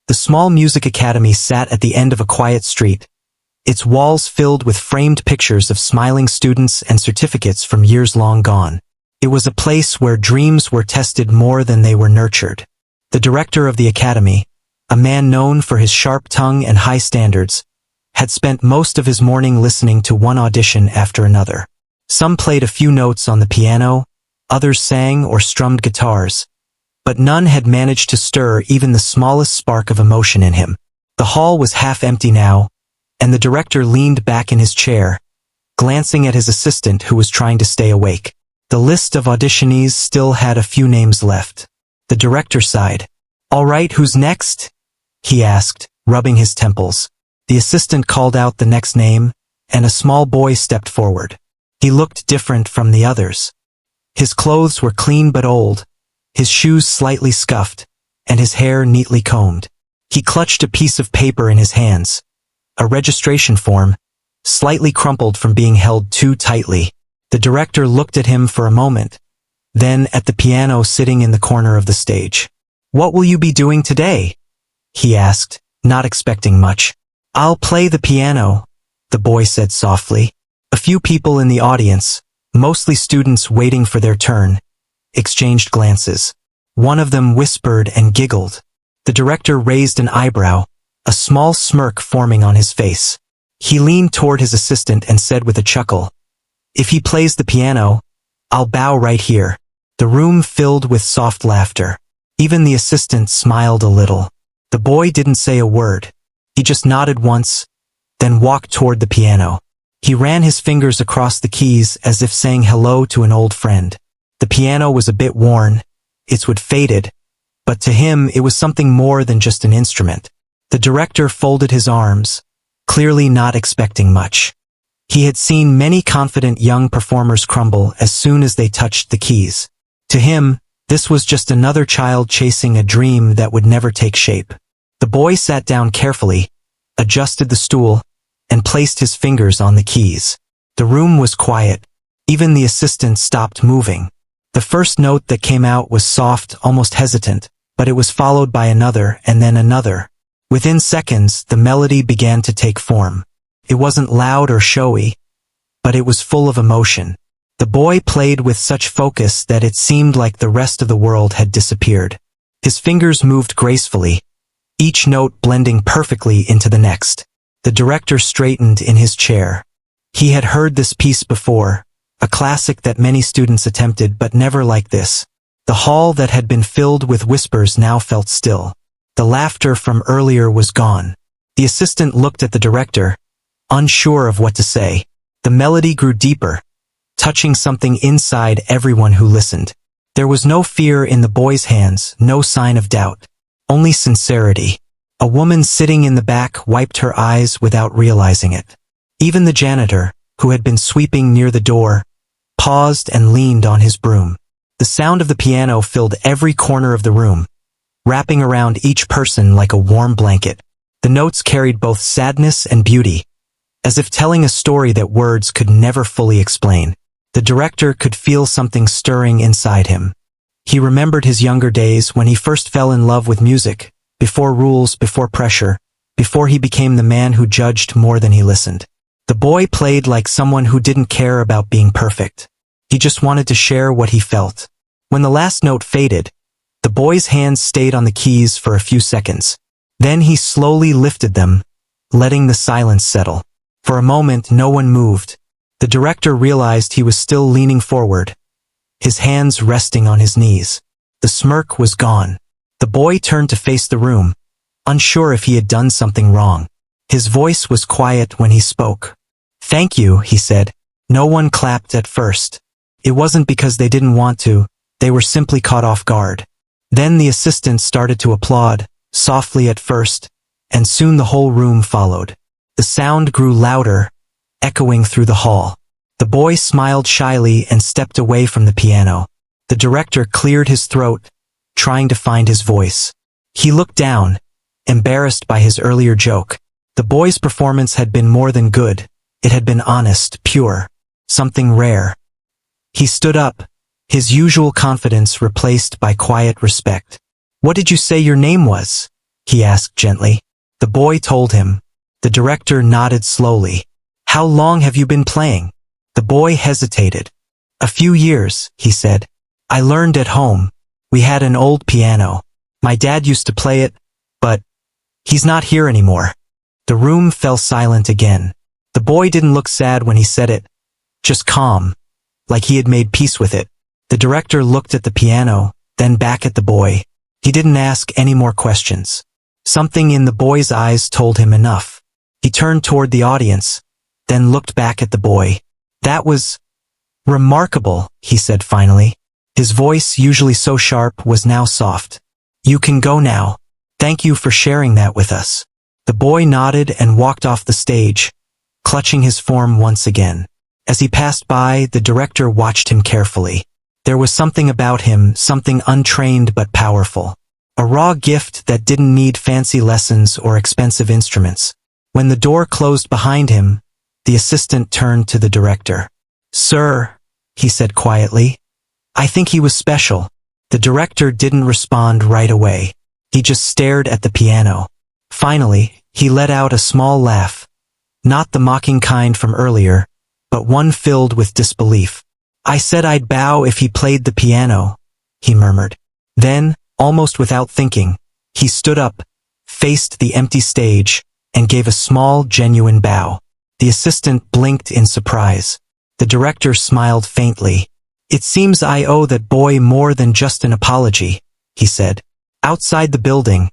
The small music academy sat at the end of a quiet street, its walls filled with framed pictures of smiling students and certificates from years long gone. It was a place where dreams were tested more than they were nurtured. The director of the academy, a man known for his sharp tongue and high standards, had spent most of his morning listening to one audition after another. Some played a few notes on the piano, others sang or strummed guitars, but none had managed to stir even the smallest spark of emotion in him. The hall was half empty now, and the director leaned back in his chair, glancing at his assistant who was trying to stay awake. The list of auditionees still had a few names left. The director sighed. "All right, who's next?" he asked, rubbing his temples. The assistant called out the next name, and a small boy stepped forward. He looked different from the others. His clothes were clean but old, his shoes slightly scuffed, and his hair neatly combed. He clutched a piece of paper in his hands, a registration form, slightly crumpled from being held too tightly. The director looked at him for a moment, then at the piano sitting in the corner of the stage. "What will you be doing today?" he asked, not expecting much. "I'll play the piano," the boy said softly. A few people in the audience, mostly students waiting for their turn, exchanged glances. One of them whispered and giggled. The director raised an eyebrow, a small smirk forming on his face. He leaned toward his assistant and said with a chuckle, "If he plays the piano, I'll bow right here." The room filled with soft laughter. Even the assistant smiled a little. The boy didn't say a word. He just nodded once, then walked toward the piano. He ran his fingers across the keys as if saying hello to an old friend. The piano was a bit worn, its wood faded, but to him it was something more than just an instrument. The director folded his arms, clearly not expecting much. He had seen many confident young performers crumble as soon as they touched the keys. To him, this was just another child chasing a dream that would never take shape. The boy sat down carefully, adjusted the stool, and placed his fingers on the keys. The room was quiet. Even the assistant stopped moving. The first note that came out was soft, almost hesitant, but it was followed by another and then another. Within seconds, the melody began to take form. It wasn't loud or showy, but it was full of emotion. The boy played with such focus that it seemed like the rest of the world had disappeared. His fingers moved gracefully, each note blending perfectly into the next. The director straightened in his chair. He had heard this piece before, a classic that many students attempted but never like this. The hall that had been filled with whispers now felt still. The laughter from earlier was gone. The assistant looked at the director, unsure of what to say. The melody grew deeper, touching something inside everyone who listened. There was no fear in the boy's hands, no sign of doubt, only sincerity. A woman sitting in the back wiped her eyes without realizing it. Even the janitor, who had been sweeping near the door, paused and leaned on his broom. The sound of the piano filled every corner of the room, wrapping around each person like a warm blanket. The notes carried both sadness and beauty, as if telling a story that words could never fully explain. The director could feel something stirring inside him. He remembered his younger days when he first fell in love with music, before rules, before pressure, before he became the man who judged more than he listened. The boy played like someone who didn't care about being perfect. He just wanted to share what he felt. When the last note faded, the boy's hands stayed on the keys for a few seconds. Then he slowly lifted them, letting the silence settle. For a moment, no one moved. The director realized he was still leaning forward, his hands resting on his knees. The smirk was gone. The boy turned to face the room, unsure if he had done something wrong. His voice was quiet when he spoke. "Thank you," he said. No one clapped at first. It wasn't because they didn't want to, they were simply caught off guard. Then the assistant started to applaud, softly at first, and soon the whole room followed. The sound grew louder, echoing through the hall. The boy smiled shyly and stepped away from the piano. The director cleared his throat, trying to find his voice. He looked down, embarrassed by his earlier joke. The boy's performance had been more than good. It had been honest, pure, something rare. He stood up, his usual confidence replaced by quiet respect. "What did you say your name was?" he asked gently. The boy told him. The director nodded slowly. How long have you been playing? The boy hesitated. A few years, he said. I learned at home. We had an old piano. My dad used to play it, but he's not here anymore. The room fell silent again. The boy didn't look sad when he said it, just calm, like he had made peace with it. The director looked at the piano, then back at the boy. He didn't ask any more questions. Something in the boy's eyes told him enough. He turned toward the audience, then looked back at the boy. That was remarkable, he said finally. His voice, usually so sharp, was now soft. You can go now. Thank you for sharing that with us. The boy nodded and walked off the stage, clutching his form once again. As he passed by, the director watched him carefully. There was something about him, something untrained but powerful. A raw gift that didn't need fancy lessons or expensive instruments. When the door closed behind him, the assistant turned to the director. Sir, he said quietly, I think he was special. The director didn't respond right away. He just stared at the piano. Finally, he let out a small laugh. Not the mocking kind from earlier, but one filled with disbelief. I said I'd bow if he played the piano, he murmured. Then, almost without thinking, he stood up, faced the empty stage, and gave a small, genuine bow. The assistant blinked in surprise. The director smiled faintly. It seems I owe that boy more than just an apology, he said. Outside the building,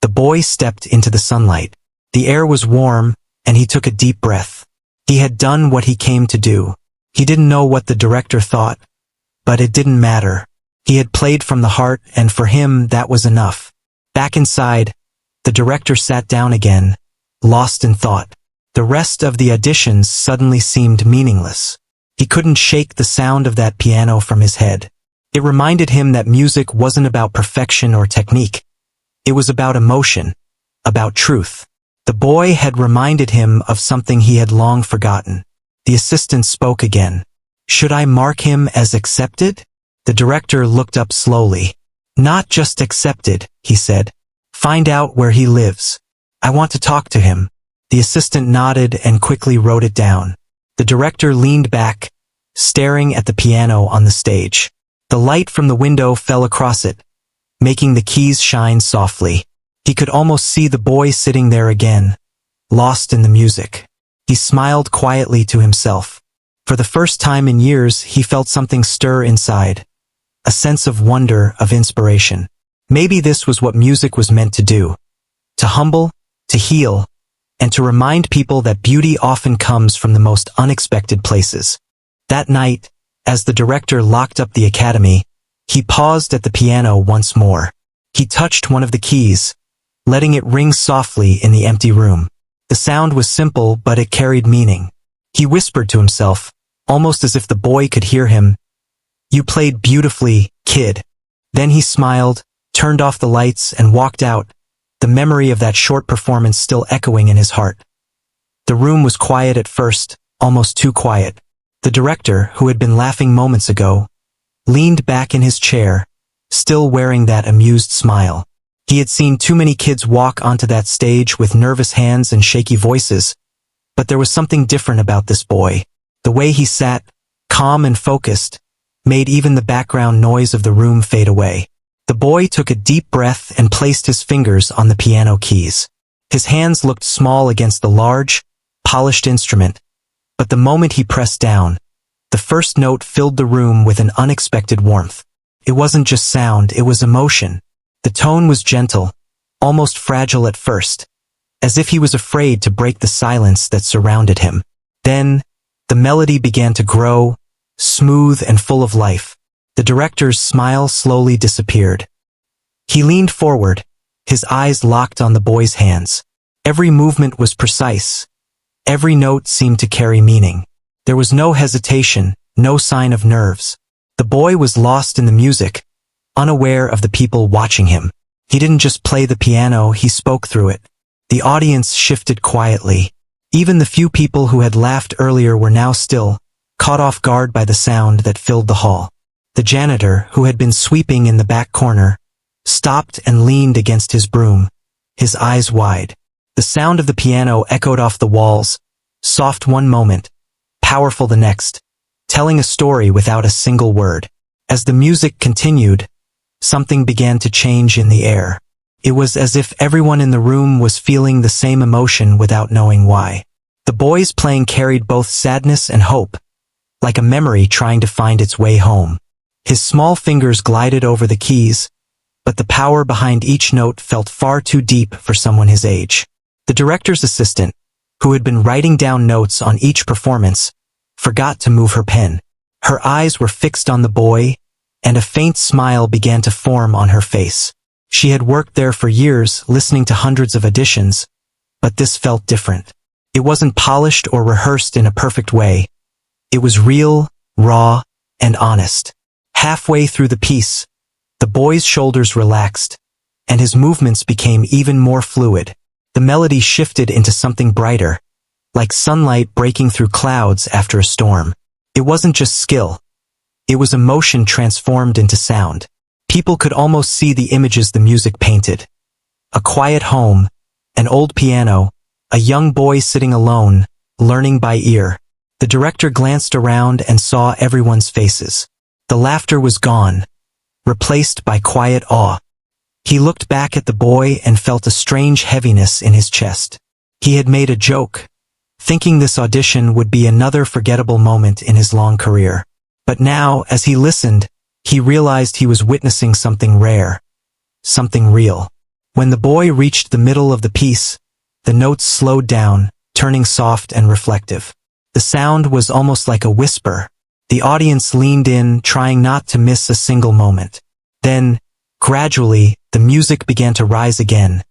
the boy stepped into the sunlight. The air was warm, and he took a deep breath. He had done what he came to do. He didn't know what the director thought, but it didn't matter. He had played from the heart, and for him that was enough. Back inside, the director sat down again, lost in thought. The rest of the auditions suddenly seemed meaningless. He couldn't shake the sound of that piano from his head. It reminded him that music wasn't about perfection or technique. It was about emotion, about truth. The boy had reminded him of something he had long forgotten. The assistant spoke again. Should I mark him as accepted? The director looked up slowly. Not just accepted, he said. Find out where he lives. I want to talk to him. The assistant nodded and quickly wrote it down. The director leaned back, staring at the piano on the stage. The light from the window fell across it, making the keys shine softly. He could almost see the boy sitting there again, lost in the music. He smiled quietly to himself. For the first time in years, he felt something stir inside. A sense of wonder, of inspiration. Maybe this was what music was meant to do. To humble, to heal, and to remind people that beauty often comes from the most unexpected places. That night, as the director locked up the academy, he paused at the piano once more. He touched one of the keys, letting it ring softly in the empty room. The sound was simple, but it carried meaning. He whispered to himself, almost as if the boy could hear him, "You played beautifully, kid." Then he smiled, turned off the lights, and walked out, the memory of that short performance still echoing in his heart. The room was quiet at first, almost too quiet. The director, who had been laughing moments ago, leaned back in his chair, still wearing that amused smile. He had seen too many kids walk onto that stage with nervous hands and shaky voices, but there was something different about this boy. The way he sat, calm and focused, made even the background noise of the room fade away. The boy took a deep breath and placed his fingers on the piano keys. His hands looked small against the large, polished instrument, but the moment he pressed down, the first note filled the room with an unexpected warmth. It wasn't just sound, it was emotion. The tone was gentle, almost fragile at first, as if he was afraid to break the silence that surrounded him. Then, the melody began to grow, smooth and full of life. The director's smile slowly disappeared. He leaned forward, his eyes locked on the boy's hands. Every movement was precise. Every note seemed to carry meaning. There was no hesitation, no sign of nerves. The boy was lost in the music, unaware of the people watching him. He didn't just play the piano, he spoke through it. The audience shifted quietly. Even the few people who had laughed earlier were now still, caught off guard by the sound that filled the hall. The janitor, who had been sweeping in the back corner, stopped and leaned against his broom. his eyes wide. The sound of the piano echoed off the walls, soft one moment, powerful the next, telling a story without a single word. As the music continued, something began to change in the air. It was as if everyone in the room was feeling the same emotion without knowing why. The boy's playing carried both sadness and hope, like a memory trying to find its way home. His small fingers glided over the keys, but the power behind each note felt far too deep for someone his age. The director's assistant, who had been writing down notes on each performance, forgot to move her pen. Her eyes were fixed on the boy, and a faint smile began to form on her face. She had worked there for years, listening to hundreds of auditions, but this felt different. It wasn't polished or rehearsed in a perfect way. It was real, raw, and honest. Halfway through the piece, the boy's shoulders relaxed, and his movements became even more fluid. The melody shifted into something brighter, like sunlight breaking through clouds after a storm. It wasn't just skill. It was emotion transformed into sound. People could almost see the images the music painted. A quiet home, an old piano, a young boy sitting alone, learning by ear. The director glanced around and saw everyone's faces. The laughter was gone, replaced by quiet awe. He looked back at the boy and felt a strange heaviness in his chest. He had made a joke, thinking this audition would be another forgettable moment in his long career. But now, as he listened, he realized he was witnessing something rare, something real. When the boy reached the middle of the piece, the notes slowed down, turning soft and reflective. The sound was almost like a whisper. The audience leaned in, trying not to miss a single moment. Then, gradually, the music began to rise again,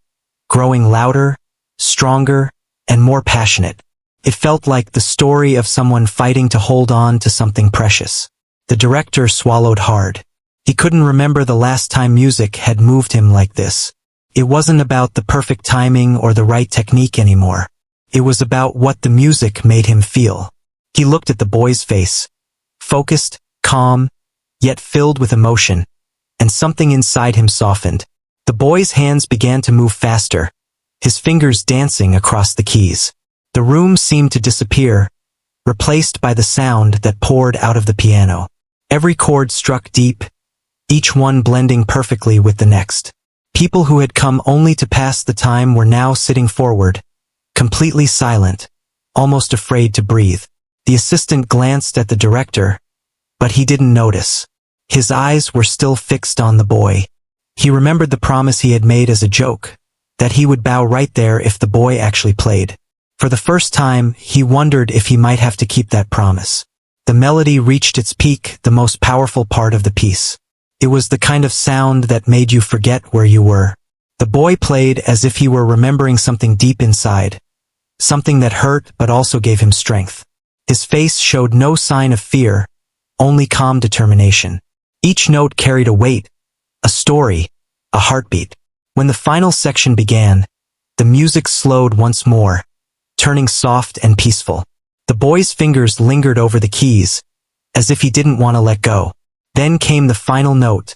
growing louder, stronger, and more passionate. It felt like the story of someone fighting to hold on to something precious. The director swallowed hard. He couldn't remember the last time music had moved him like this. It wasn't about the perfect timing or the right technique anymore. It was about what the music made him feel. He looked at the boy's face, focused, calm, yet filled with emotion, and something inside him softened. The boy's hands began to move faster, his fingers dancing across the keys. The room seemed to disappear, replaced by the sound that poured out of the piano. Every chord struck deep, each one blending perfectly with the next. People who had come only to pass the time were now sitting forward, completely silent, almost afraid to breathe. The assistant glanced at the director, but he didn't notice. His eyes were still fixed on the boy. He remembered the promise he had made as a joke, that he would bow right there if the boy actually played. For the first time, he wondered if he might have to keep that promise. The melody reached its peak, the most powerful part of the piece. It was the kind of sound that made you forget where you were. The boy played as if he were remembering something deep inside, something that hurt but also gave him strength. His face showed no sign of fear, only calm determination. Each note carried a weight, a story, a heartbeat. When the final section began, the music slowed once more, turning soft and peaceful. The boy's fingers lingered over the keys, as if he didn't want to let go. Then came the final note,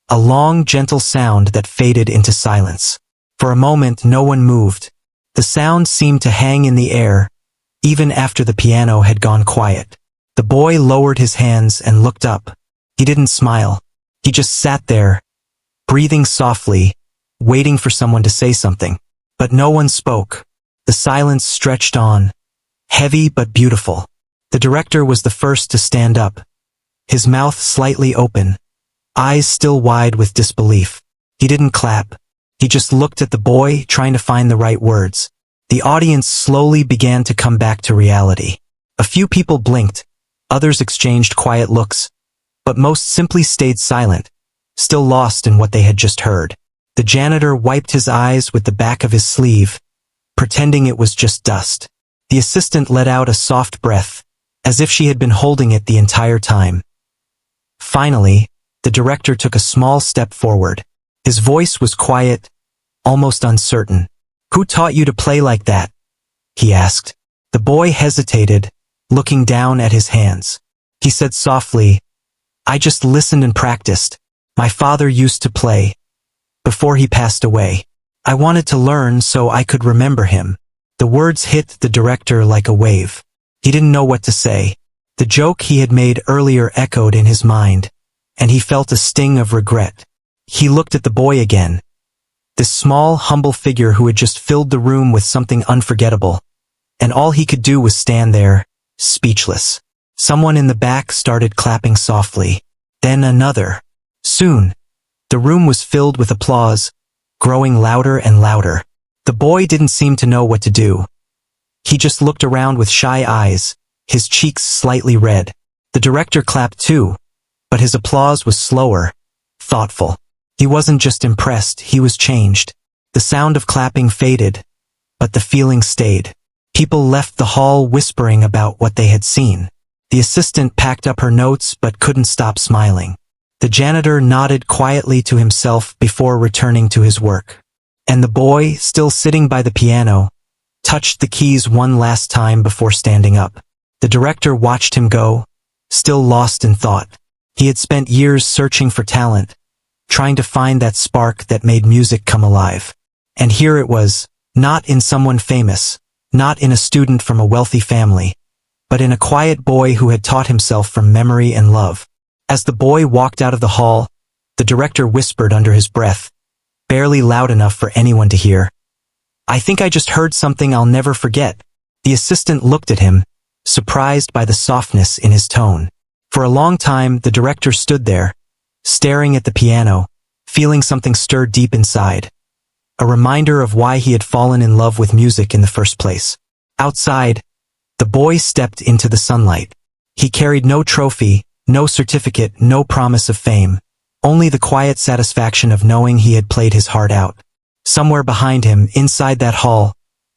a long, gentle sound that faded into silence. For a moment, no one moved. The sound seemed to hang in the air, even after the piano had gone quiet. The boy lowered his hands and looked up. He didn't smile. He just sat there, breathing softly, waiting for someone to say something. But no one spoke. The silence stretched on, heavy but beautiful. The director was the first to stand up, his mouth slightly open, eyes still wide with disbelief. He didn't clap. He just looked at the boy, trying to find the right words. The audience slowly began to come back to reality. A few people blinked, others exchanged quiet looks, but most simply stayed silent, still lost in what they had just heard. The janitor wiped his eyes with the back of his sleeve, pretending it was just dust. The assistant let out a soft breath, as if she had been holding it the entire time. Finally, the director took a small step forward. His voice was quiet, almost uncertain. "Who taught you to play like that?" he asked. The boy hesitated, looking down at his hands. He said softly, "I just listened and practiced. My father used to play, before he passed away." I wanted to learn so I could remember him. The words hit the director like a wave. He didn't know what to say. The joke he had made earlier echoed in his mind, and he felt a sting of regret. He looked at the boy again. This small, humble figure who had just filled the room with something unforgettable. And all he could do was stand there, speechless. Someone in the back started clapping softly. Then another. Soon, the room was filled with applause, growing louder and louder. The boy didn't seem to know what to do. He just looked around with shy eyes, his cheeks slightly red. The director clapped too, but his applause was slower, thoughtful. He wasn't just impressed, he was changed. The sound of clapping faded, but the feeling stayed. People left the hall whispering about what they had seen. The assistant packed up her notes but couldn't stop smiling. The janitor nodded quietly to himself before returning to his work. And the boy, still sitting by the piano, touched the keys one last time before standing up. The director watched him go, still lost in thought. He had spent years searching for talent, trying to find that spark that made music come alive. And here it was, not in someone famous, not in a student from a wealthy family, but in a quiet boy who had taught himself from memory and love. As the boy walked out of the hall, the director whispered under his breath, barely loud enough for anyone to hear, "I think I just heard something I'll never forget." The assistant looked at him, surprised by the softness in his tone. For a long time, the director stood there, staring at the piano, feeling something stir deep inside. A reminder of why he had fallen in love with music in the first place. Outside, the boy stepped into the sunlight. He carried no trophy, no certificate, no promise of fame, only the quiet satisfaction of knowing he had played his heart out. Somewhere behind him, inside that hall,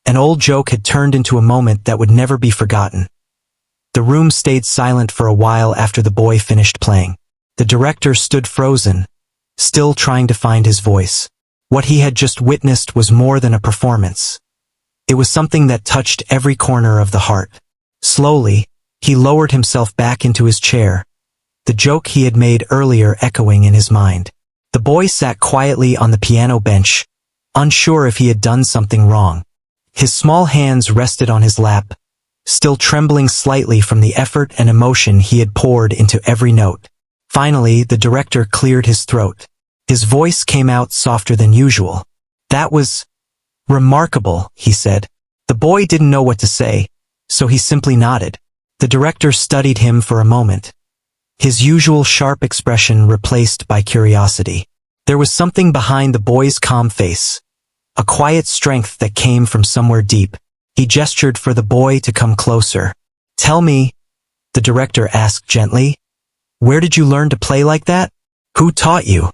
an old joke had turned into a moment that would never be forgotten. The room stayed silent for a while after the boy finished playing. The director stood frozen, still trying to find his voice. What he had just witnessed was more than a performance. It was something that touched every corner of the heart. Slowly, he lowered himself back into his chair, the joke he had made earlier echoing in his mind. The boy sat quietly on the piano bench, unsure if he had done something wrong. His small hands rested on his lap, still trembling slightly from the effort and emotion he had poured into every note. Finally, the director cleared his throat. His voice came out softer than usual. "That was remarkable," he said. The boy didn't know what to say, so he simply nodded. The director studied him for a moment, his usual sharp expression replaced by curiosity. There was something behind the boy's calm face, a quiet strength that came from somewhere deep. He gestured for the boy to come closer. "Tell me," the director asked gently, "where did you learn to play like that? Who taught you?"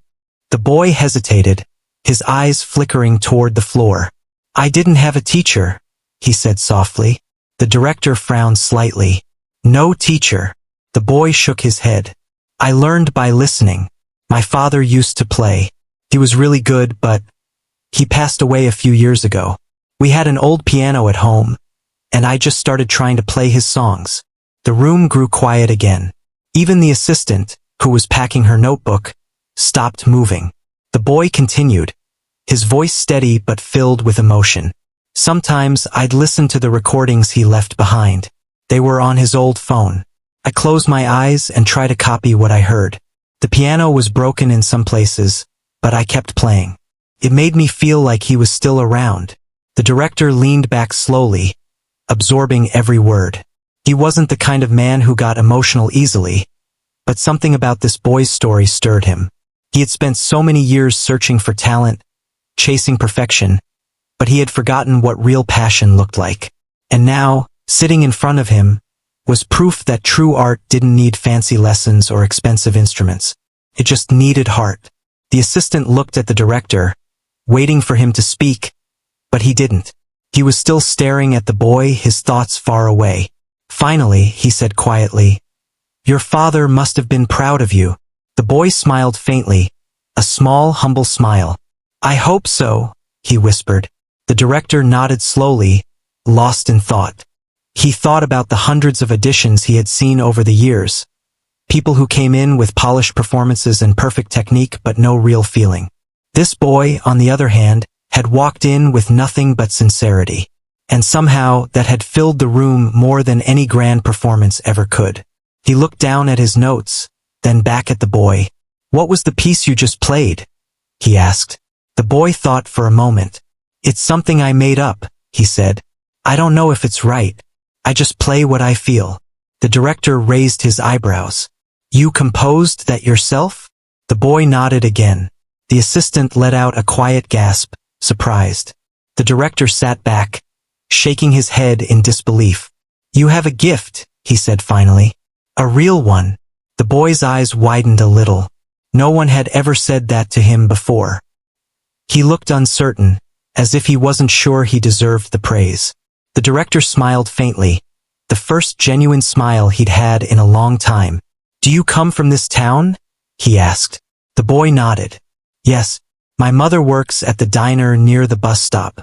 The boy hesitated, his eyes flickering toward the floor. "I didn't have a teacher," he said softly. The director frowned slightly. "No teacher." The boy shook his head. "I learned by listening. My father used to play. He was really good, but he passed away a few years ago. We had an old piano at home, and I just started trying to play his songs." The room grew quiet again. Even the assistant, who was packing her notebook, stopped moving. The boy continued, his voice steady but filled with emotion. "Sometimes I'd listen to the recordings he left behind. They were on his old phone. I close my eyes and try to copy what I heard. The piano was broken in some places, but I kept playing. It made me feel like he was still around." The director leaned back slowly, absorbing every word. He wasn't the kind of man who got emotional easily, but something about this boy's story stirred him. He had spent so many years searching for talent, chasing perfection, but he had forgotten what real passion looked like. And now, sitting in front of him, was proof that true art didn't need fancy lessons or expensive instruments. It just needed heart. The assistant looked at the director, waiting for him to speak, but he didn't. He was still staring at the boy, his thoughts far away. Finally, he said quietly, "Your father must have been proud of you." The boy smiled faintly, a small, humble smile. "I hope so," he whispered. The director nodded slowly, lost in thought. He thought about the hundreds of auditions he had seen over the years. People who came in with polished performances and perfect technique but no real feeling. This boy, on the other hand, had walked in with nothing but sincerity. And somehow that had filled the room more than any grand performance ever could. He looked down at his notes, then back at the boy. "What was the piece you just played?" he asked. The boy thought for a moment. "It's something I made up," he said. "I don't know if it's right. I just play what I feel." The director raised his eyebrows. "You composed that yourself?" The boy nodded again. The assistant let out a quiet gasp, surprised. The director sat back, shaking his head in disbelief. "You have a gift," he said finally. "A real one." The boy's eyes widened a little. No one had ever said that to him before. He looked uncertain, as if he wasn't sure he deserved the praise. The director smiled faintly, the first genuine smile he'd had in a long time. "Do you come from this town?" he asked. The boy nodded. "Yes, my mother works at the diner near the bus stop.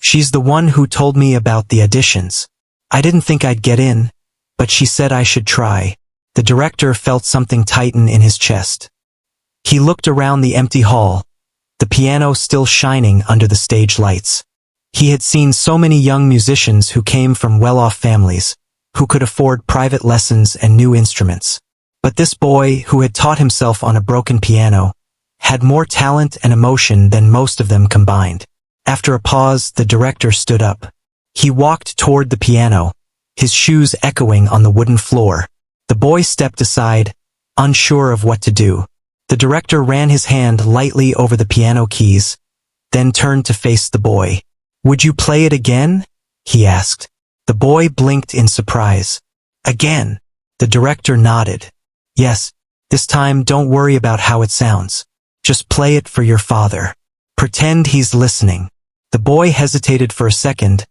She's the one who told me about the auditions. I didn't think I'd get in, but she said I should try." The director felt something tighten in his chest. He looked around the empty hall, the piano still shining under the stage lights. He had seen so many young musicians who came from well-off families, who could afford private lessons and new instruments. But this boy, who had taught himself on a broken piano, had more talent and emotion than most of them combined. After a pause, the director stood up. He walked toward the piano, his shoes echoing on the wooden floor. The boy stepped aside, unsure of what to do. The director ran his hand lightly over the piano keys, then turned to face the boy. "Would you play it again?" he asked. The boy blinked in surprise. "Again?" The director nodded. "Yes, this time don't worry about how it sounds. Just play it for your father. Pretend he's listening." The boy hesitated for a second,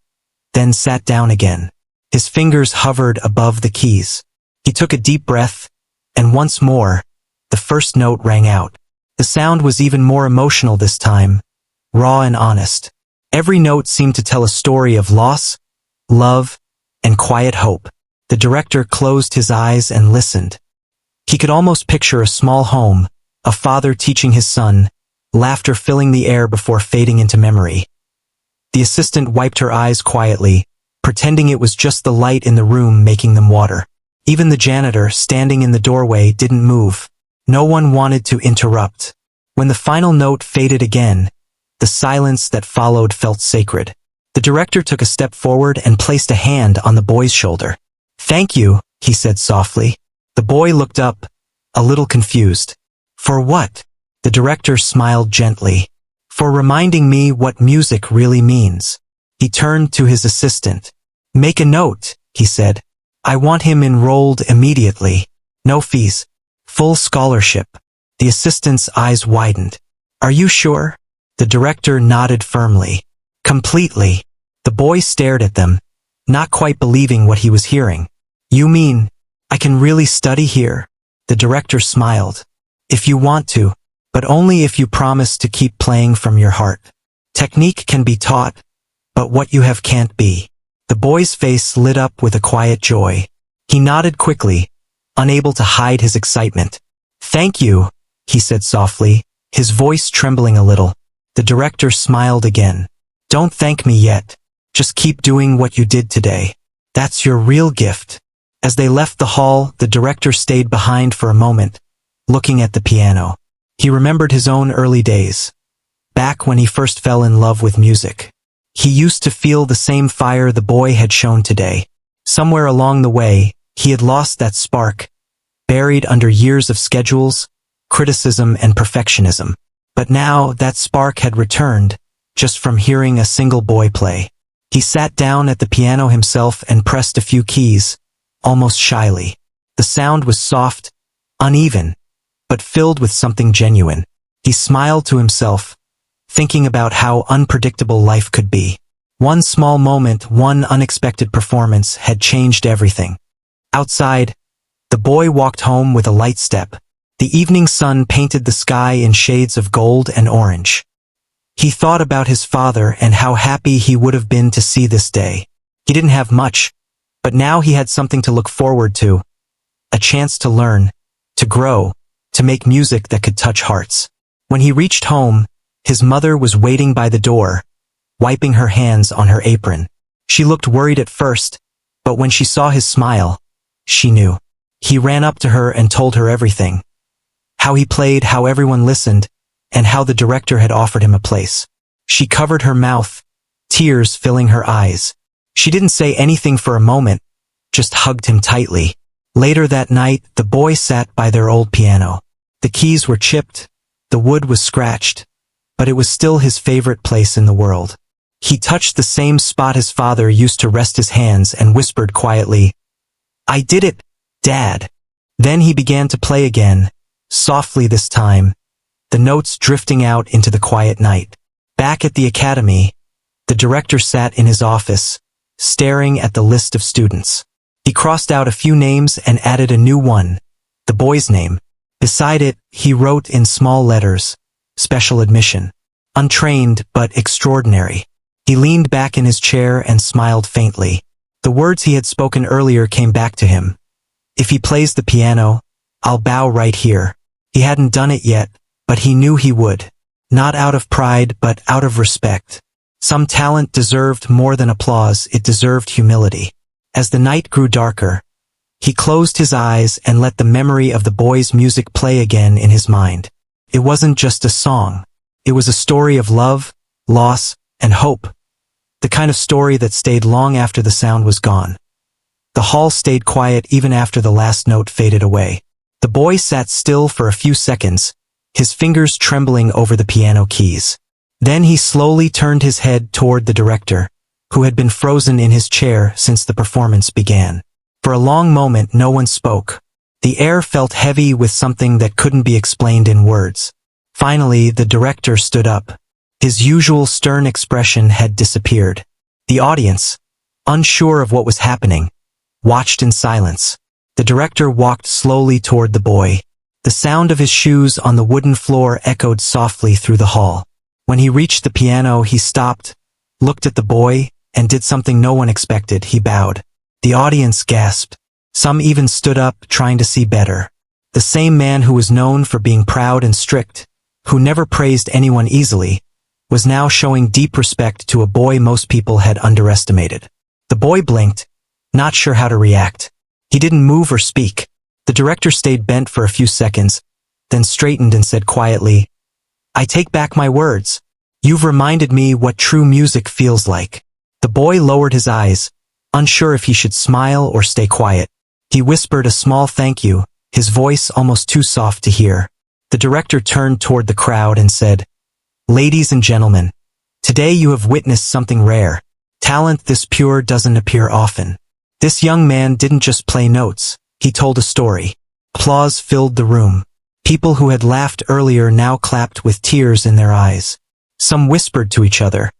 then sat down again. His fingers hovered above the keys. He took a deep breath, and once more, the first note rang out. The sound was even more emotional this time, raw and honest. Every note seemed to tell a story of loss, love, and quiet hope. The director closed his eyes and listened. He could almost picture a small home, a father teaching his son, laughter filling the air before fading into memory. The assistant wiped her eyes quietly, pretending it was just the light in the room making them water. Even the janitor, standing in the doorway, didn't move. No one wanted to interrupt. When the final note faded again, the silence that followed felt sacred. The director took a step forward and placed a hand on the boy's shoulder. "Thank you," he said softly. The boy looked up, a little confused. "For what?" The director smiled gently. "For reminding me what music really means." He turned to his assistant. "Make a note," he said. "I want him enrolled immediately. No fees. Full scholarship." The assistant's eyes widened. "Are you sure?" The director nodded firmly. "Completely." The boy stared at them, not quite believing what he was hearing. "You mean, I can really study here?" The director smiled. "If you want to, but only if you promise to keep playing from your heart. Technique can be taught, but what you have can't be." The boy's face lit up with a quiet joy. He nodded quickly, unable to hide his excitement. "Thank you," he said softly, his voice trembling a little. The director smiled again. "Don't thank me yet. Just keep doing what you did today. That's your real gift." As they left the hall, the director stayed behind for a moment, looking at the piano. He remembered his own early days, back when he first fell in love with music. He used to feel the same fire the boy had shown today. Somewhere along the way, he had lost that spark, buried under years of schedules, criticism, and perfectionism. But now that spark had returned, just from hearing a single boy play. He sat down at the piano himself and pressed a few keys, almost shyly. The sound was soft, uneven, but filled with something genuine. He smiled to himself, thinking about how unpredictable life could be. One small moment, one unexpected performance had changed everything. Outside, the boy walked home with a light step. The evening sun painted the sky in shades of gold and orange. He thought about his father and how happy he would have been to see this day. He didn't have much, but now he had something to look forward to. A chance to learn, to grow, to make music that could touch hearts. When he reached home, his mother was waiting by the door, wiping her hands on her apron. She looked worried at first, but when she saw his smile, she knew. He ran up to her and told her everything. How he played, how everyone listened, and how the director had offered him a place. She covered her mouth, tears filling her eyes. She didn't say anything for a moment, just hugged him tightly. Later that night, the boy sat by their old piano. The keys were chipped, the wood was scratched, but it was still his favorite place in the world. He touched the same spot his father used to rest his hands and whispered quietly, "I did it, Dad." Then he began to play again, softly this time, the notes drifting out into the quiet night. Back at the academy, the director sat in his office, staring at the list of students. He crossed out a few names and added a new one, the boy's name. Beside it, he wrote in small letters, "Special admission. Untrained but extraordinary." He leaned back in his chair and smiled faintly. The words he had spoken earlier came back to him. "If he plays the piano, I'll bow right here." He hadn't done it yet, but he knew he would. Not out of pride, but out of respect. Some talent deserved more than applause, it deserved humility. As the night grew darker, he closed his eyes and let the memory of the boy's music play again in his mind. It wasn't just a song. It was a story of love, loss, and hope. The kind of story that stayed long after the sound was gone. The hall stayed quiet even after the last note faded away. The boy sat still for a few seconds, his fingers trembling over the piano keys. Then he slowly turned his head toward the director, who had been frozen in his chair since the performance began. For a long moment no one spoke. The air felt heavy with something that couldn't be explained in words. Finally, the director stood up. His usual stern expression had disappeared. The audience, unsure of what was happening, watched in silence. The director walked slowly toward the boy. The sound of his shoes on the wooden floor echoed softly through the hall. When he reached the piano, he stopped, looked at the boy, and did something no one expected. He bowed. The audience gasped. Some even stood up, trying to see better. The same man who was known for being proud and strict, who never praised anyone easily, was now showing deep respect to a boy most people had underestimated. The boy blinked, not sure how to react. He didn't move or speak. The director stayed bent for a few seconds, then straightened and said quietly, "I take back my words. You've reminded me what true music feels like." The boy lowered his eyes, unsure if he should smile or stay quiet. He whispered a small thank you, his voice almost too soft to hear. The director turned toward the crowd and said, "Ladies and gentlemen, today you have witnessed something rare. Talent this pure doesn't appear often. This young man didn't just play notes, he told a story." Applause filled the room. People who had laughed earlier now clapped with tears in their eyes. Some whispered to each other,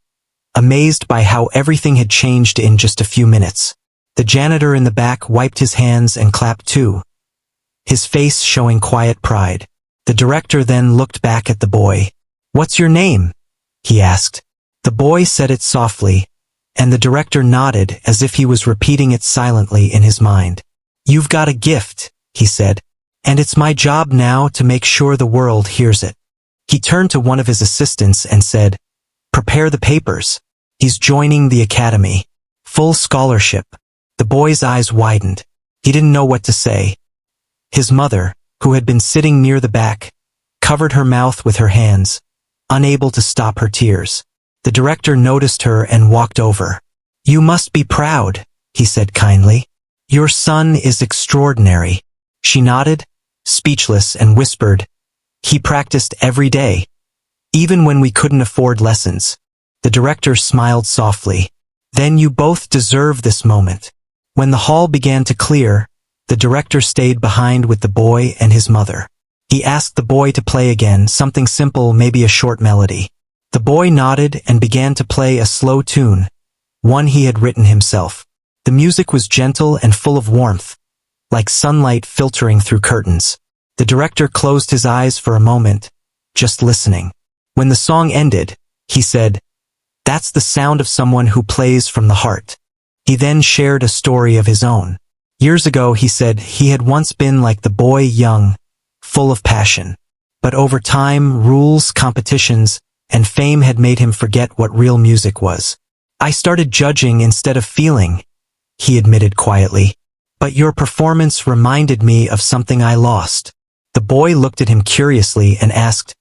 amazed by how everything had changed in just a few minutes. The janitor in the back wiped his hands and clapped too, his face showing quiet pride. The director then looked back at the boy. "What's your name?" he asked. The boy said it softly, and the director nodded as if he was repeating it silently in his mind. "You've got a gift," he said, "and it's my job now to make sure the world hears it." He turned to one of his assistants and said, "Prepare the papers. He's joining the academy. Full scholarship." The boy's eyes widened. He didn't know what to say. His mother, who had been sitting near the back, covered her mouth with her hands, unable to stop her tears. The director noticed her and walked over. "You must be proud," he said kindly. "Your son is extraordinary." She nodded, speechless, and whispered, "He practiced every day, even when we couldn't afford lessons." The director smiled softly. "Then you both deserve this moment." When the hall began to clear, the director stayed behind with the boy and his mother. He asked the boy to play again, something simple, maybe a short melody. The boy nodded and began to play a slow tune, one he had written himself. The music was gentle and full of warmth, like sunlight filtering through curtains. The director closed his eyes for a moment, just listening. When the song ended, he said, "That's the sound of someone who plays from the heart." He then shared a story of his own. Years ago, he said, he had once been like the boy, young, full of passion. But over time, rules, competitions, and fame had made him forget what real music was. "I started judging instead of feeling," he admitted quietly. "But your performance reminded me of something I lost." The boy looked at him curiously and asked,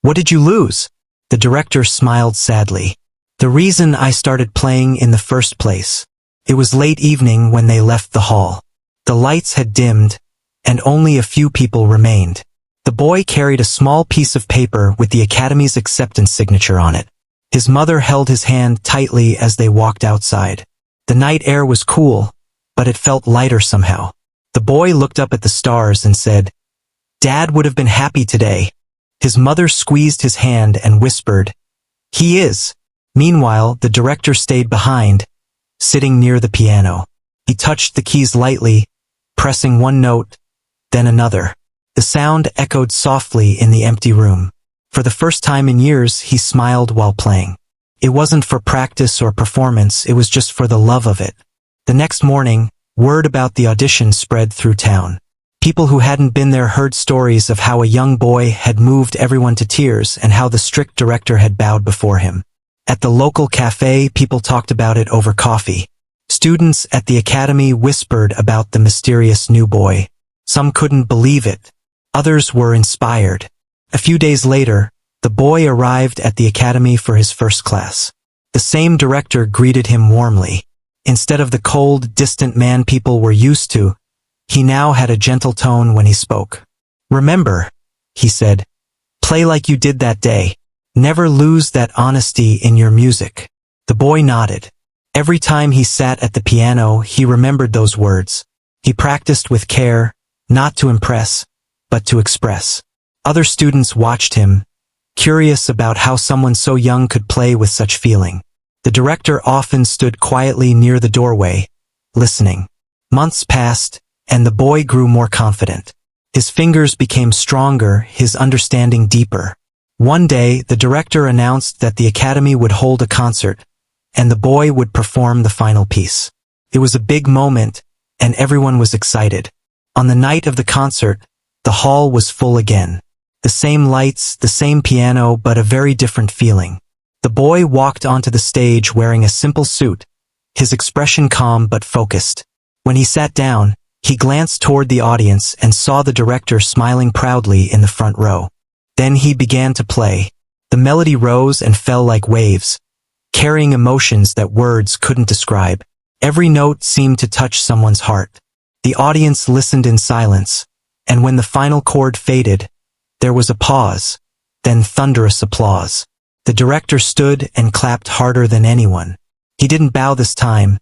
"What did you lose?" The director smiled sadly. "The reason I started playing in the first place." It was late evening when they left the hall. The lights had dimmed, and only a few people remained. The boy carried a small piece of paper with the Academy's acceptance signature on it. His mother held his hand tightly as they walked outside. The night air was cool, but it felt lighter somehow. The boy looked up at the stars and said, "Dad would have been happy today." His mother squeezed his hand and whispered, "He is." Meanwhile, the director stayed behind, sitting near the piano. He touched the keys lightly, pressing one note, then another. The sound echoed softly in the empty room. For the first time in years, he smiled while playing. It wasn't for practice or performance, it was just for the love of it. The next morning, word about the audition spread through town. People who hadn't been there heard stories of how a young boy had moved everyone to tears and how the strict director had bowed before him. At the local cafe, people talked about it over coffee. Students at the academy whispered about the mysterious new boy. Some couldn't believe it. Others were inspired. A few days later, the boy arrived at the academy for his first class. The same director greeted him warmly. Instead of the cold, distant man people were used to, he now had a gentle tone when he spoke. "Remember," he said, "play like you did that day. Never lose that honesty in your music." The boy nodded. Every time he sat at the piano, he remembered those words. He practiced with care, not to impress, but to express. Other students watched him, curious about how someone so young could play with such feeling. The director often stood quietly near the doorway, listening. Months passed, and the boy grew more confident. His fingers became stronger, his understanding deeper. One day, the director announced that the academy would hold a concert, and the boy would perform the final piece. It was a big moment, and everyone was excited. On the night of the concert, the hall was full again. The same lights, the same piano, but a very different feeling. The boy walked onto the stage wearing a simple suit, his expression calm but focused. When he sat down, he glanced toward the audience and saw the director smiling proudly in the front row. Then he began to play. The melody rose and fell like waves, carrying emotions that words couldn't describe. Every note seemed to touch someone's heart. The audience listened in silence, and when the final chord faded, there was a pause, then thunderous applause. The director stood and clapped harder than anyone. He didn't bow this time,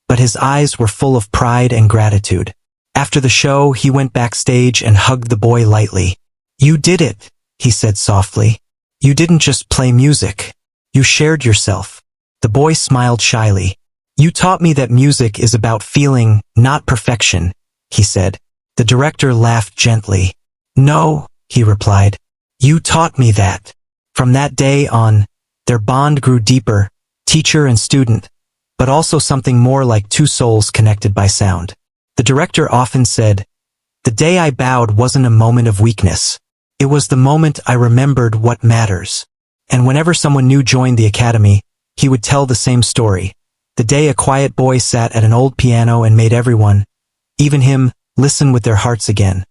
but his eyes were full of pride and gratitude. After the show, he went backstage and hugged the boy lightly. "You did it," he said softly. "You didn't just play music. You shared yourself." The boy smiled shyly. "You taught me that music is about feeling, not perfection," he said. The director laughed gently. "No," he replied. "You taught me that." From that day on, their bond grew deeper, teacher and student, but also something more like two souls connected by sound. The director often said, "The day I bowed wasn't a moment of weakness. It was the moment I remembered what matters." And whenever someone new joined the academy, he would tell the same story. The day a quiet boy sat at an old piano and made everyone, even him, listen with their hearts again.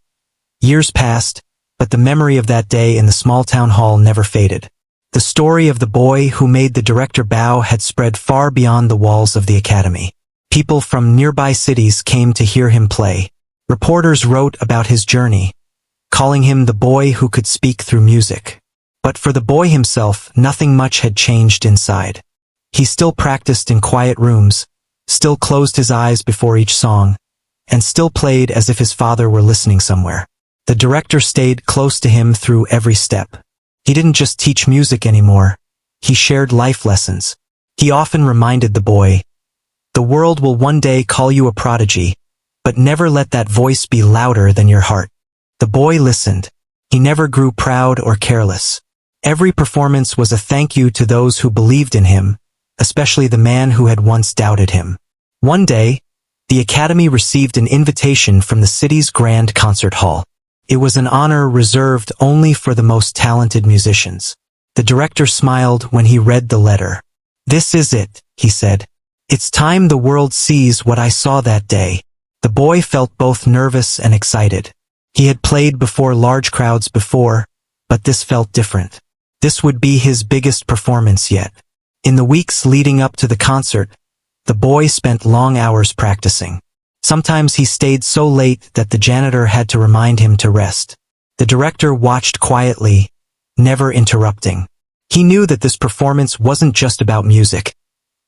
Years passed, but the memory of that day in the small town hall never faded. The story of the boy who made the director bow had spread far beyond the walls of the academy. People from nearby cities came to hear him play. Reporters wrote about his journey, calling him the boy who could speak through music. But for the boy himself, nothing much had changed inside. He still practiced in quiet rooms, still closed his eyes before each song, and still played as if his father were listening somewhere. The director stayed close to him through every step. He didn't just teach music anymore, he shared life lessons. He often reminded the boy, "The world will one day call you a prodigy, but never let that voice be louder than your heart." The boy listened. He never grew proud or careless. Every performance was a thank you to those who believed in him, especially the man who had once doubted him. One day, the academy received an invitation from the city's grand concert hall. It was an honor reserved only for the most talented musicians. The director smiled when he read the letter. "This is it," he said. "It's time the world sees what I saw that day." The boy felt both nervous and excited. He had played before large crowds before, but this felt different. This would be his biggest performance yet. In the weeks leading up to the concert, the boy spent long hours practicing. Sometimes he stayed so late that the janitor had to remind him to rest. The director watched quietly, never interrupting. He knew that this performance wasn't just about music.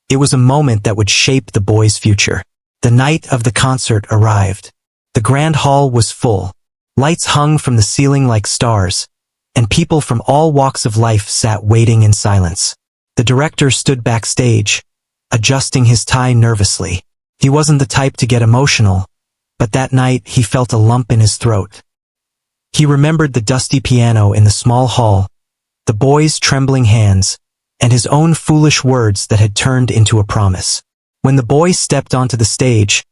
It was a moment that would shape the boy's future. The night of the concert arrived. The grand hall was full. Lights hung from the ceiling like stars, and people from all walks of life sat waiting in silence. The director stood backstage, adjusting his tie nervously. He wasn't the type to get emotional, but that night he felt a lump in his throat. He remembered the dusty piano in the small hall, the boy's trembling hands, and his own foolish words that had turned into a promise. When the boy stepped onto the stage,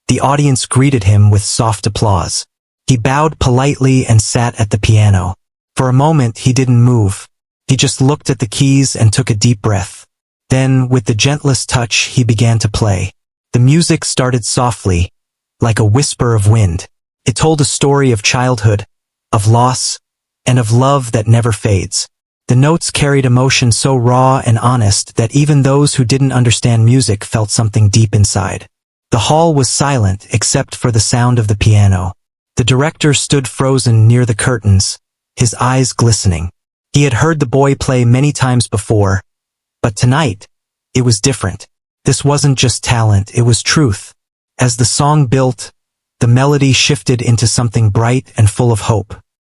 the audience greeted him with soft applause. He bowed politely and sat at the piano. For a moment he didn't move. He just looked at the keys and took a deep breath. Then, with the gentlest touch, he began to play. The music started softly, like a whisper of wind. It told a story of childhood, of loss, and of love that never fades. The notes carried emotion so raw and honest that even those who didn't understand music felt something deep inside. The hall was silent except for the sound of the piano. The director stood frozen near the curtains, his eyes glistening. He had heard the boy play many times before, but tonight, it was different. This wasn't just talent, it was truth. As the song built, the melody shifted into something bright and full of hope.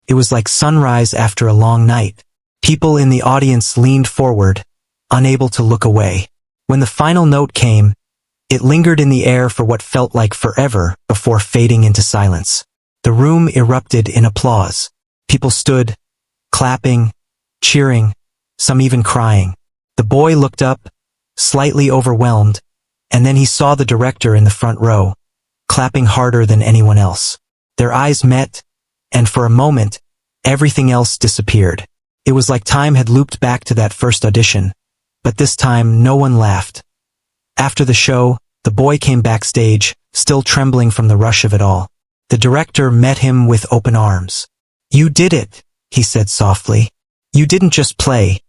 It was like sunrise after a long night. People in the audience leaned forward, unable to look away. When the final note came, it lingered in the air for what felt like forever before fading into silence. The room erupted in applause. People stood, clapping, cheering, some even crying. The boy looked up, slightly overwhelmed, and then he saw the director in the front row, clapping harder than anyone else. Their eyes met, and for a moment, everything else disappeared. It was like time had looped back to that first audition, but this time no one laughed. After the show, the boy came backstage, still trembling from the rush of it all. The director met him with open arms. "You did it," he said softly. "You didn't just play.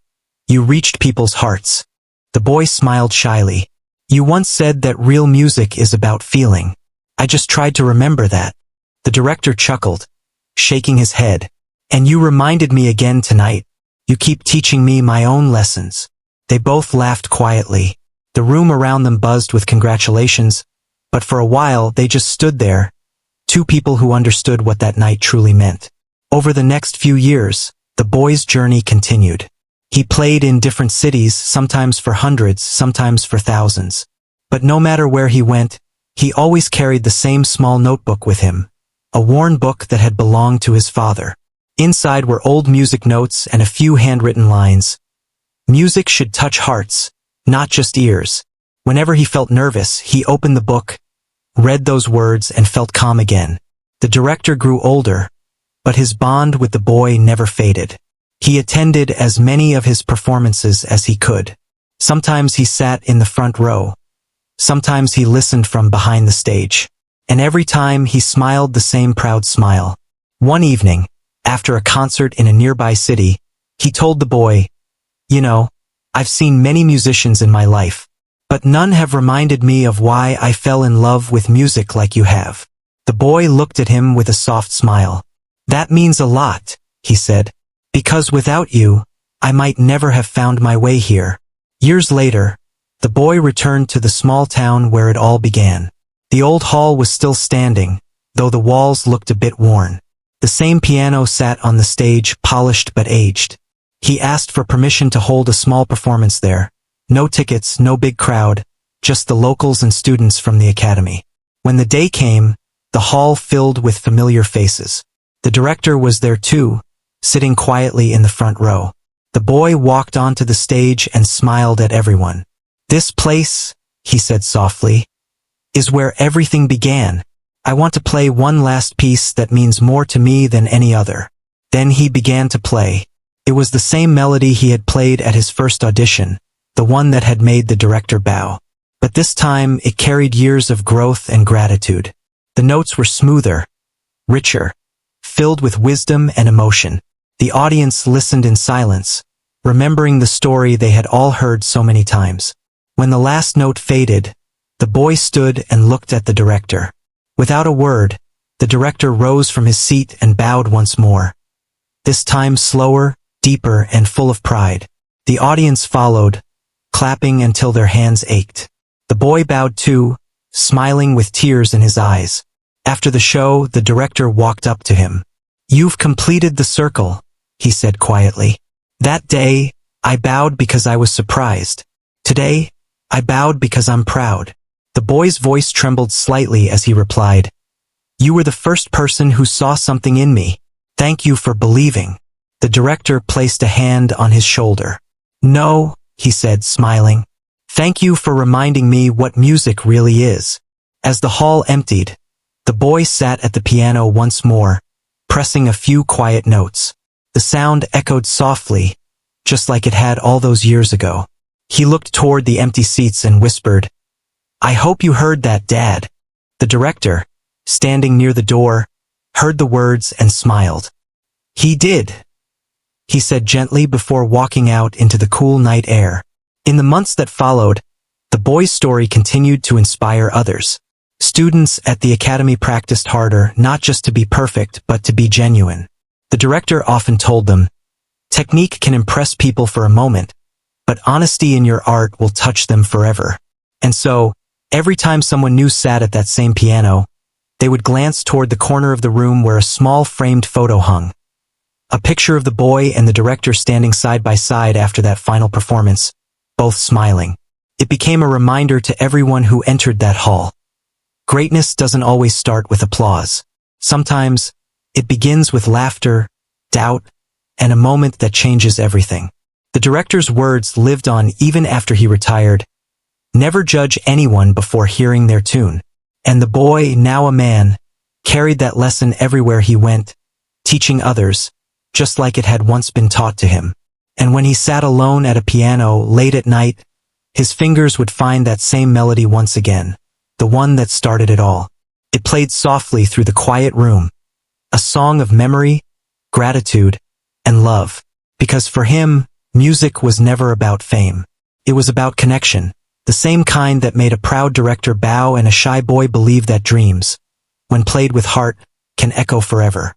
You reached people's hearts." The boy smiled shyly. "You once said that real music is about feeling. I just tried to remember that." The director chuckled, shaking his head. "And you reminded me again tonight. You keep teaching me my own lessons." They both laughed quietly. The room around them buzzed with congratulations, but for a while they just stood there, two people who understood what that night truly meant. Over the next few years, the boy's journey continued. He played in different cities, sometimes for hundreds, sometimes for thousands. But no matter where he went, he always carried the same small notebook with him, a worn book that had belonged to his father. Inside were old music notes and a few handwritten lines. Music should touch hearts, not just ears. Whenever he felt nervous, he opened the book, read those words, and felt calm again. The director grew older, but his bond with the boy never faded. He attended as many of his performances as he could. Sometimes he sat in the front row. Sometimes he listened from behind the stage. And every time he smiled the same proud smile. One evening, after a concert in a nearby city, he told the boy, "You know, I've seen many musicians in my life, but none have reminded me of why I fell in love with music like you have." The boy looked at him with a soft smile. "That means a lot," he said, "because without you, I might never have found my way here." Years later, the boy returned to the small town where it all began. The old hall was still standing, though the walls looked a bit worn. The same piano sat on the stage, polished but aged. He asked for permission to hold a small performance there. No tickets, no big crowd, just the locals and students from the academy. When the day came, the hall filled with familiar faces. The director was there too, sitting quietly in the front row. The boy walked onto the stage and smiled at everyone. "This place," he said softly, "is where everything began. I want to play one last piece that means more to me than any other." Then he began to play. It was the same melody he had played at his first audition, the one that had made the director bow. But this time it carried years of growth and gratitude. The notes were smoother, richer, filled with wisdom and emotion. The audience listened in silence, remembering the story they had all heard so many times. When the last note faded, the boy stood and looked at the director. Without a word, the director rose from his seat and bowed once more. This time slower, deeper, and full of pride. The audience followed, clapping until their hands ached. The boy bowed too, smiling with tears in his eyes. After the show, the director walked up to him. "You've completed the circle," he said quietly. "That day, I bowed because I was surprised. Today, I bowed because I'm proud." The boy's voice trembled slightly as he replied, "You were the first person who saw something in me. Thank you for believing." The director placed a hand on his shoulder. "No," he said, smiling. "Thank you for reminding me what music really is." As the hall emptied, the boy sat at the piano once more, pressing a few quiet notes. The sound echoed softly, just like it had all those years ago. He looked toward the empty seats and whispered, "I hope you heard that, Dad." The director, standing near the door, heard the words and smiled. "He did," he said gently before walking out into the cool night air. In the months that followed, the boy's story continued to inspire others. Students at the academy practiced harder, not just to be perfect, but to be genuine. The director often told them, "Technique can impress people for a moment, but honesty in your art will touch them forever." And so, every time someone new sat at that same piano, they would glance toward the corner of the room where a small framed photo hung. A picture of the boy and the director standing side by side after that final performance, both smiling. It became a reminder to everyone who entered that hall. Greatness doesn't always start with applause. Sometimes, it begins with laughter, doubt, and a moment that changes everything. The director's words lived on even after he retired. Never judge anyone before hearing their tune. And the boy, now a man, carried that lesson everywhere he went, teaching others, just like it had once been taught to him. And when he sat alone at a piano late at night, his fingers would find that same melody once again, the one that started it all. It played softly through the quiet room, a song of memory, gratitude, and love. Because for him, music was never about fame. It was about connection, the same kind that made a proud director bow and a shy boy believe that dreams, when played with heart, can echo forever.